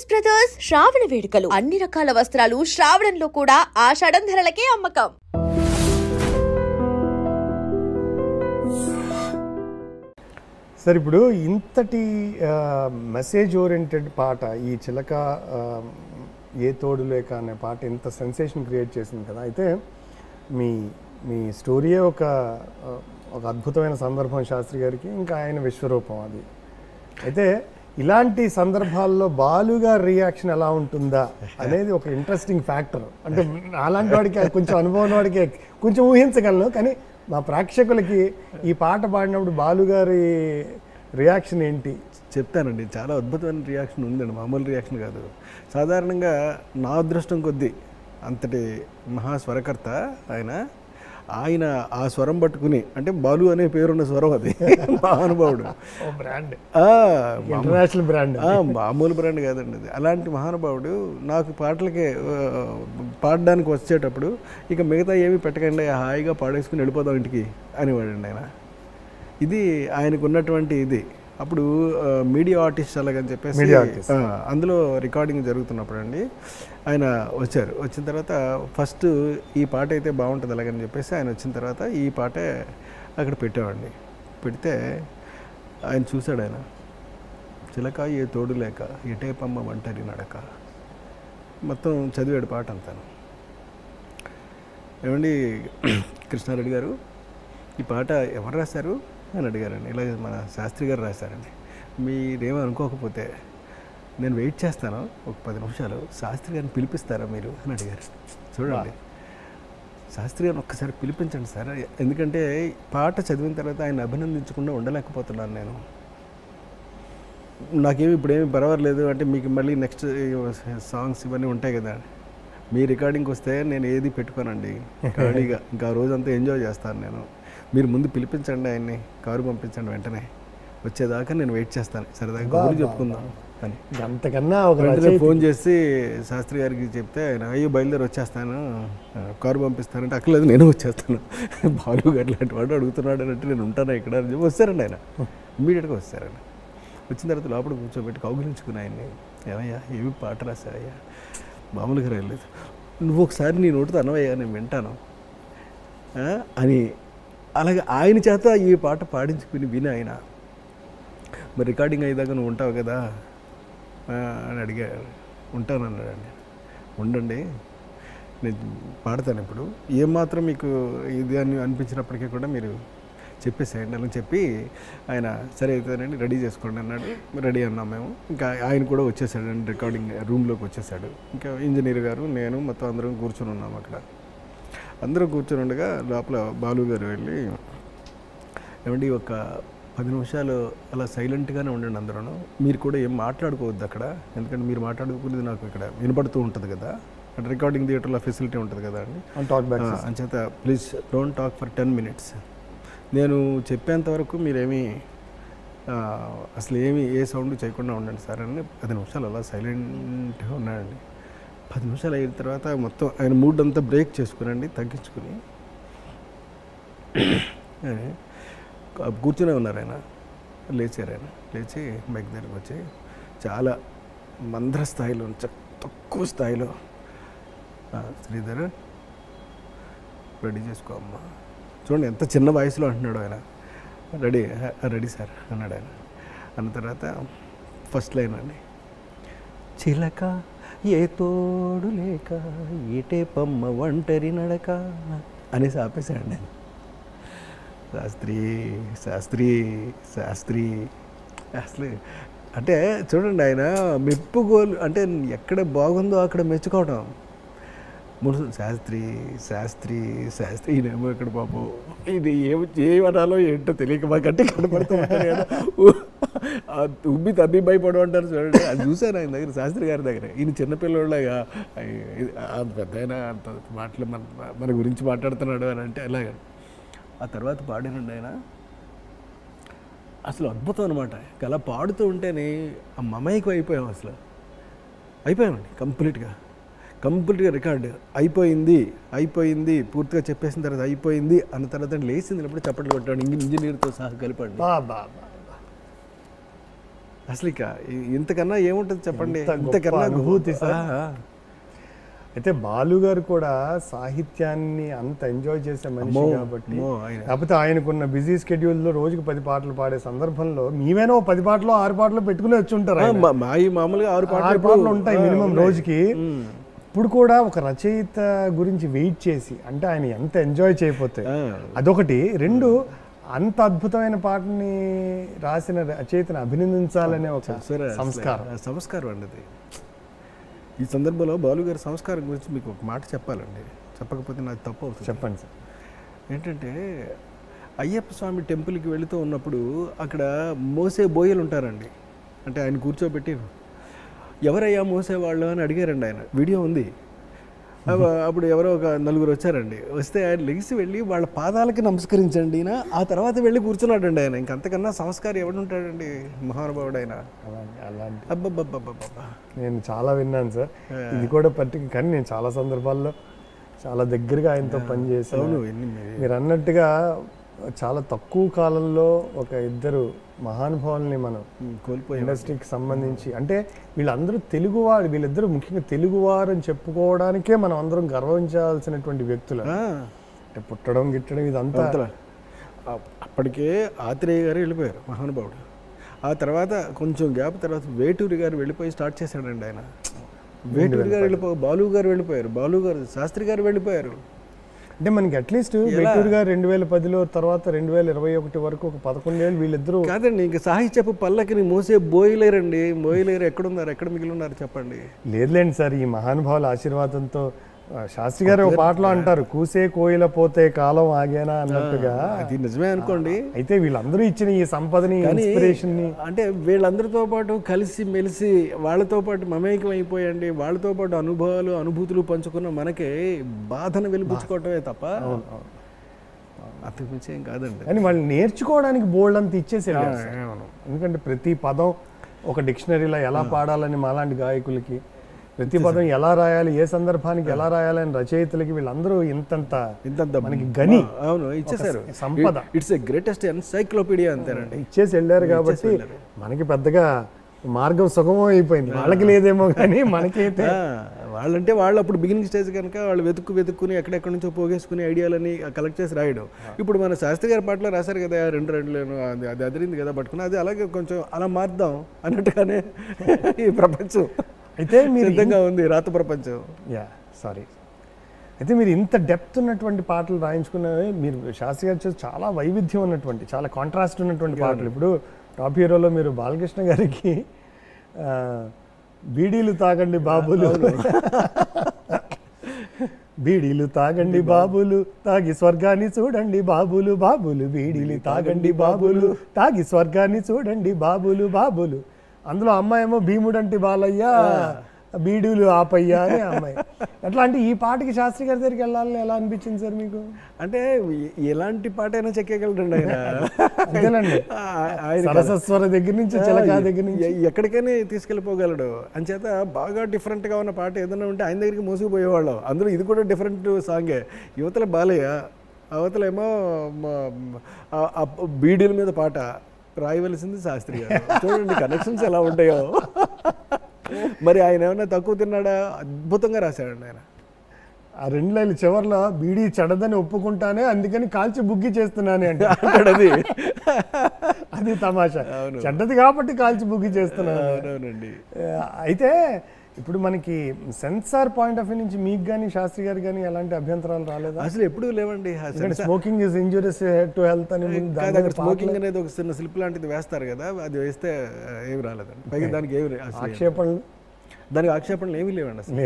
Saris brothers శ్రావణ వేడుకలు అన్ని రకాల వస్త్రాలు శ్రావణంలో కూడా ఆషాఢం ధరలకే అమ్మకం. సార్ ఇప్పుడు ఇంతటి మెసేజ్ ఓరియంటెడ్ పాట ఈ చిలక ఏ తోడు లేక అనే పాట ఇంత సెన్సేషన్ క్రియేట్ చేసింది కదా. అయితే మీ మీ స్టోరీయే ఒక అద్భుతమైన సందర్భం శాస్త్రి గారికి, ఇంకా ఆయన విశ్వరూపం అది. అయితే ఇలాంటి సందర్భాల్లో బాలుగారి రియాక్షన్ ఎలా ఉంటుందా అనేది ఒక ఇంట్రెస్టింగ్ ఫ్యాక్టర్. అంటే అలాంటి వాడికి కొంచెం అనుభవం వాడికి కొంచెం ఊహించగలను, కానీ మా ప్రేక్షకులకి ఈ పాట పాడినప్పుడు బాలుగారి రియాక్షన్ ఏంటి చెప్తానండి. చాలా అద్భుతమైన రియాక్షన్ ఉందండి, మామూలు రియాక్షన్ కాదు. సాధారణంగా నా అదృష్టం కొద్దీ అంతటి మహాస్వరకర్త ఆయన ఆ స్వరం పట్టుకుని, అంటే బాలు అనే పేరున్న స్వరం అది, మహానుభావుడు, బ్రాండ్, ఇంటర్నేషనల్ బ్రాండ్, మామూలు బ్రాండ్ కాదండి అది. అలాంటి మహానుభావుడు నాకు పాటలకి పాడడానికి వచ్చేటప్పుడు ఇక మిగతా ఏమి పెట్టకండి, హాయిగా పాడేసుకుని వెళ్ళిపోదాం ఇంటికి అనేవాడండి ఆయన. ఇది ఆయనకు ఉన్నటువంటి ఇది. అప్పుడు మీడియా ఆర్టిస్ట్ అలాగని చెప్పేసి అందులో రికార్డింగ్ జరుగుతున్నప్పుడు అండి ఆయన వచ్చారు. వచ్చిన తర్వాత ఫస్ట్ ఈ పాట అయితే బాగుంటుంది అలాగని చెప్పేసి ఆయన వచ్చిన తర్వాత ఈ పాటే అక్కడ పెట్టామండి. పెడితే ఆయన చూశాడు, ఆయన చిలక ఏ తోడు లేక ఎటేపమ్మ ఒంటరి నడక మొత్తం చదివాడు పాట అంతాను. ఏమండి కృష్ణారెడ్డి గారు ఈ పాట ఎవరు రాశారు అని అడిగారండి. ఇలా మన శాస్త్రి గారు రాశారండి. మీరేమో అనుకోకపోతే నేను వెయిట్ చేస్తాను ఒక 10 నిమిషాలు, శాస్త్రి గారిని పిలిపిస్తారా మీరు అని అడిగారు. చూడండి, శాస్త్రి గారిని ఒక్కసారి పిలిపించండి సార్, ఎందుకంటే పాట చదివిన తర్వాత ఆయన అభినందించకుండా ఉండలేకపోతున్నాను నేను. నాకేమి ఇప్పుడేమి పర్వాలేదు, అంటే మీకు మళ్ళీ నెక్స్ట్ సాంగ్స్ ఇవన్నీ ఉంటాయి కదా, మీ రికార్డింగ్కి వస్తే నేను ఏది పెట్టుకోనండి, ఖాళీగా ఇంకా ఆ రోజంతా ఎంజాయ్ చేస్తాను నేను. మీరు ముందు పిలిపించండి ఆయన్ని, కారు పంపించండి, వెంటనే వచ్చేదాకా నేను వెయిట్ చేస్తాను, సరదాగా కబుర్లు చెప్పుకుందాం అని. అంతకన్నా వెంటనే ఫోన్ చేసి శాస్త్రి గారికి చెప్తే ఆయన అయ్యో బయలుదేరి వచ్చేస్తాను, కారు పంపిస్తానంటే అక్కర్లేదు నేను వచ్చేస్తాను, బాలు గారు లాంటి వాడు అడుగుతున్నాడు అంటే నేను ఉంటాను ఇక్కడ అని చెప్పి వస్తారండి. ఆయన ఇమ్మీడియట్గా వస్తారండి. వచ్చిన తర్వాత లోపల కూర్చోబెట్టి కౌగిలించుకుని ఆయన్ని, ఏమయ్యా ఏమి పాట రాశావయ్యా, మామూలుగా రాయలేదు, నువ్వు ఒకసారి నీ నోటితో అనవయ్యా నేను వింటాను అని. అలాగే ఆయన చేత ఈ పాట పాడించుకుని విని ఆయన, మరి రికార్డింగ్ అయ్యేదాకా నువ్వు ఉంటావు కదా అని అడిగాడు. ఉంటాను అన్నాడండి. ఉండండి నేను పాడతాను ఇప్పుడు, ఏమాత్రం మీకు ఇది అని అనిపించినప్పటికీ కూడా మీరు చెప్పేసేయండి అని చెప్పి ఆయన సరే అవుతానండి రెడీ చేసుకోండి అన్నాడు. రెడీ అన్నాం మేము. ఇంకా ఆయన కూడా వచ్చేసాడండి, రికార్డింగ్ రూమ్లోకి వచ్చేసాడు. ఇంకా ఇంజనీర్ గారు నేను మొత్తం అందరం కూర్చొని ఉన్నాం అక్కడ. అందరూ కూర్చొని ఉండగా లోపల బాలు గారు వెళ్ళి, ఏమండి ఒక 10 నిమిషాలు అలా సైలెంట్గానే ఉండండి అందరూ, మీరు కూడా ఏం మాట్లాడుకోవద్దు అక్కడ, ఎందుకంటే మీరు మాట్లాడుకునేది నాకు ఇక్కడ వినపడుతూ ఉంటుంది కదా, అక్కడ రికార్డింగ్ థియేటర్లో ఫెసిలిటీ ఉంటుంది కదా అండి, అంచేత please don't talk for 10 minutes. నేను చెప్పేంత వరకు మీరేమీ అసలు ఏ సౌండ్ చేయకుండా ఉండండి సార్ అని 10 నిమిషాలు అలా సైలెంట్గా ఉన్నాడండి. 10 నిమిషాలు అయిన తర్వాత మొత్తం ఆయన మూడ్ అంతా బ్రేక్ చేసుకునండి, తగ్గించుకుని కూర్చునే ఉన్నారు. ఆయన లేచారు. ఆయన లేచి మైక్ దగ్గరికి వచ్చి చాలా మంద్ర స్థాయిలో, తక్కువ స్థాయిలో, శ్రీధర్ రెడీ చేసుకో అమ్మా. చూడండి ఎంత చిన్న వయసులో అంటున్నాడు ఆయన. రెడీ సార్ అన్నాడు ఆయన. అన్న తర్వాత ఫస్ట్ లైన్ అండి, చిలక ఏ తోడు లేక ఏటే పమ్మ ఒంటరి నడక అనేసి ఆపేశాడు నేను. శాస్త్రి శాస్త్రి శాస్త్రి అసలు అంటే చూడండి, ఆయన మెప్పుకోలు అంటే ఎక్కడ బాగుందో అక్కడ మెచ్చుకోవటం. మునుసు శాస్త్రి శాస్త్రి శాస్త్రి ఈయనేమో ఇక్కడ బాబు ఇది ఏమనాలో ఏంటో తెలియక మాకంటే కనపడుతున్నాడు కదా, ఉబ్బి తబ్బి భయపడు అంటారు చూడండి. అది చూశాను ఆయన దగ్గర, శాస్త్రి గారి దగ్గర. ఈయన చిన్నపిల్లలాగా అంత పెద్ద అయినా అంత మాటలు మన గురించి మాట్లాడుతున్నాడు అని అంటే అలాగా. ఆ తర్వాత పాడినండి ఆయన, అసలు అద్భుతం అనమాట. అలా పాడుతూ ఉంటేనే ఆ మమైకం అయిపోయాం, అసలు అయిపోయామండి కంప్లీట్గా రికార్డు అయిపోయింది పూర్తిగా చెప్పేసిన తర్వాత అయిపోయింది అన్న తర్వాత లేచింది అప్పుడు చప్పట్లు కొట్టాడు, ఇంజనీర్తో సహా కలిపండి. అసలు ఇక ఇంతకన్నా ఏముంటుంది చెప్పండి, ఇంత గొప్ప ఇంతకన్నా అనుభూతి సార్. అయితే బాలు గారు కూడా సాహిత్యాన్ని అంత ఎంజాయ్ చేసే మనిషి కాబట్టి, కాకపోతే ఆయనకున్న బిజీ స్కెడ్యూల్లో రోజుకి 10 పాటలు పాడే సందర్భంలో మీవేనో 10 పాటలు 6 పాటలు పెట్టుకుని వచ్చి ఉంటారు. మామూలుగా 6 పాటలు ఉంటాయి మినిమం రోజుకి. ఇప్పుడు కూడా ఒక రచయిత గురించి వెయిట్ చేసి, అంటే ఆయన ఎంత ఎంజాయ్ చేయకపోతే అదొకటి. 2, అంత అద్భుతమైన పాటని రాసిన రచయితని అభినందించాలనే ఒక సంస్కారం అండి అది. ఈ సందర్భంలో బాలు గారి సంస్కారం గురించి మీకు ఒక మాట చెప్పాలండి, చెప్పకపోతే నాకు తప్పు అవుతుంది. చెప్పండి సార్. ఏంటంటే అయ్యప్ప స్వామి టెంపుల్కి వెళుతూ ఉన్నప్పుడు అక్కడ మోసే బోయలు ఉంటారండి. అంటే ఆయన కూర్చోబెట్టి ఎవరయ్యా మోసేవాళ్ళు అని అడిగారండి ఆయన. వీడియో ఉంది. అప్పుడు ఎవరో ఒక 4 వచ్చారండి. వస్తే ఆయన లెగిసి వెళ్ళి వాళ్ళ పాదాలకి నమస్కరించండి, ఆ తర్వాత వెళ్ళి కూర్చున్నాడండి ఆయన. ఇంకంతకన్నా సంస్కారం ఎవడుంటాడండి, మహానుభావుడు ఆయన. అలాంటి అబ్బబ్బబ్బబ్బబ్బా నేను చాలా విన్నాను సార్. ఇది కూడా కానీ నేను చాలా సందర్భాల్లో చాలా దగ్గరగా ఆయనతో పనిచేసాను. మీరు అన్నట్టుగా చాలా తక్కువ కాలంలో ఒక 2 మహానుభావుల్ని మనం కోల్పోయి ఇండస్ట్రీకి సంబంధించి, అంటే వీళ్ళందరూ తెలుగువారు, వీళ్ళిద్దరూ ముఖ్యంగా తెలుగువారు అని చెప్పుకోవడానికే మనం అందరం గర్వించాల్సినటువంటి వ్యక్తులు. అంటే పుట్టడం గిట్టడం ఇదంతా. అప్పటికే ఆత్రేయ గారు వెళ్ళిపోయారు మహానుభావుడు. ఆ తర్వాత కొంచెం గ్యాప్ తర్వాత వేటూరి గారు వెళ్ళిపోయి స్టార్ట్ చేశాడండి ఆయన. వేటూరి గారు బాలు గారు వెళ్ళిపోయారు, బాలు గారు శాస్త్రి గారు వెళ్ళిపోయారు. అంటే మనకి అట్లీస్ట్ వేటూరి గారు 2010లో తర్వాత 2021 వరకు ఒక 11 ఏళ్ళు వీళ్ళిద్దరూ. కాదండి, ఇంకా సాహిత్యపు పల్లకిని మోసే బోయలేరండి. బోయలేరు ఎక్కడున్నారు, ఎక్కడ మిగిలి ఉన్నారు చెప్పండి. లేదులేండి సార్, ఈ మహానుభావుల ఆశీర్వాదంతో శాస్త్రి గారు ఒక పాటలో అంటారు, కూసే కోయిల పోతే కాలం ఆగేనా అన్నట్టుగా. అది నిజమే అనుకోండి. అయితే వీళ్ళందరూ ఇచ్చిన ఈ సంపదని, ఇన్స్పిరేషన్ ని, అంటే వీళ్ళందరితో పాటు కలిసి మెలిసి వాళ్ళతో పాటు మమేకం అయిపోయండి, వాళ్ళతో పాటు అనుభవాలు అనుభూతులు పంచుకున్న మనకే బాధను వెలిపించుకోవటమే తప్ప అంతకుమించి ఏం కాదండి. కానీ వాళ్ళు నేర్చుకోవడానికి బోల్డ్ అంత ఇచ్చేసారు. ఎందుకంటే ప్రతి పదం ఒక డిక్షనరీలో ఎలా పాడాలని మాలాంటి గాయకులకి, ప్రతి పదం ఎలా రాయాలి, ఏ సందర్భానికి ఎలా రాయాలని రచయితలకి వీళ్ళందరూ ఇంతంత మనకి గని ఇచ్చేసారు సంపద. ఇట్స్ ఏ గ్రేటెస్ట్ ఎన్సైక్లోపీడియా అంతేనండి, ఇచ్చేసి వెళ్ళారు. కాబట్టి మనకి పెద్దగా మార్గం సుగమం అయిపోయింది. వాళ్ళకి లేదేమో కానీ మనకైతే వాళ్ళంటే వాళ్ళు అప్పుడు బిగినింగ్ స్టేజ్ కనుక వాళ్ళు వెతుక్కుని ఎక్కడెక్కడి నుంచో పోగేసుకుని ఐడియాలని కలెక్ట్ చేసి రాయడం. ఇప్పుడు మన శాస్త్రి గారి పాటలో రాశారు కదా, 2 రెండులేను అది అదిరింది కదా పట్టుకుని, అది అలాగే కొంచెం అలా మార్దాం అన్నట్టుగానే ఈ ప్రపంచం అయితే మీరు సిద్ధంగా ఉంది, రాత ప్రపంచం. సారీ. అయితే మీరు ఇంత డెప్త్ ఉన్నటువంటి పాటలు రాయించుకున్నవి, మీరు శాస్త్రి గారు చాలా వైవిధ్యం ఉన్నటువంటి, చాలా కాంట్రాస్ట్ ఉన్నటువంటి పాటలు. ఇప్పుడు టాప్ హీరోలో మీరు బాలకృష్ణ గారికి బీడీలు తాగండి బాబులు, బీడీలు తాగండి బాబులు, తాగి స్వర్గాన్ని చూడండి బాబులు, బాబులు బీడీలు తాగండి బాబులు, తాగి స్వర్గాన్ని చూడండి బాబులు, బాబులు. అందులో అమ్మాయేమో భీముడంటి బాలయ్య, బీడీలు ఆపయ్యా అని అమ్మాయి. అట్లా అంటే ఈ పాటకి శాస్త్రి గారి దగ్గరికి వెళ్ళాలని ఎలా అనిపించింది సార్ మీకు? అంటే ఎలాంటి పాట అయినా చెక్కేయగలరండి ఆయన. అంతేనండి, సరసస్వర దగ్గర నుంచి చిలకా దగ్గర నుంచి ఎక్కడికైనా తీసుకెళ్ళిపోగలడు. అంచేత బాగా డిఫరెంట్గా ఉన్న పాట ఏదైనా ఉంటే ఆయన దగ్గరికి మోసుకుపోయేవాళ్ళం. అందులో ఇది కూడా డిఫరెంట్ సాంగే. యువతల బాలయ్య, అవతలేమో బీడీల మీద పాట రాయవలసింది శాస్త్రి గారు. చూడండి కనెక్షన్స్ ఎలా ఉంటాయో. మరి ఆయన ఏమన్నా తక్కువ తిన్నాడా? అద్భుతంగా రాశాడండి ఆయన. ఆ 2 లైన్లు చివర్లో బీడీ చెడదని ఒప్పుకుంటానే, అందుకని కాల్చి బుగ్గి చేస్తున్నానే అంటే అది తమాషా. చెడ్డది కాబట్టి కాల్చి బుగ్గి చేస్తున్నాను. అయితే ఇప్పుడు మనకి సెన్సార్ పాయింట్ ఆఫ్ వ్యూ నుంచి మీకు కానీ శాస్త్రి గారు కానీ ఎలాంటి అభ్యంతరాలు రాలేదా? అసలు ఎప్పుడూ లేవండి. Smoking is injurious to health అని స్మోకింగ్ అనేది ఒక చిన్న స్లిప్ లాంటిది వేస్తారు కదా, అది వేస్తే ఏమి రాలేదండి. పైగా దానికి ఏమి ఆక్షేపణలు దానికి ఆక్షేపణలు ఏమీ లేవండి అసలు.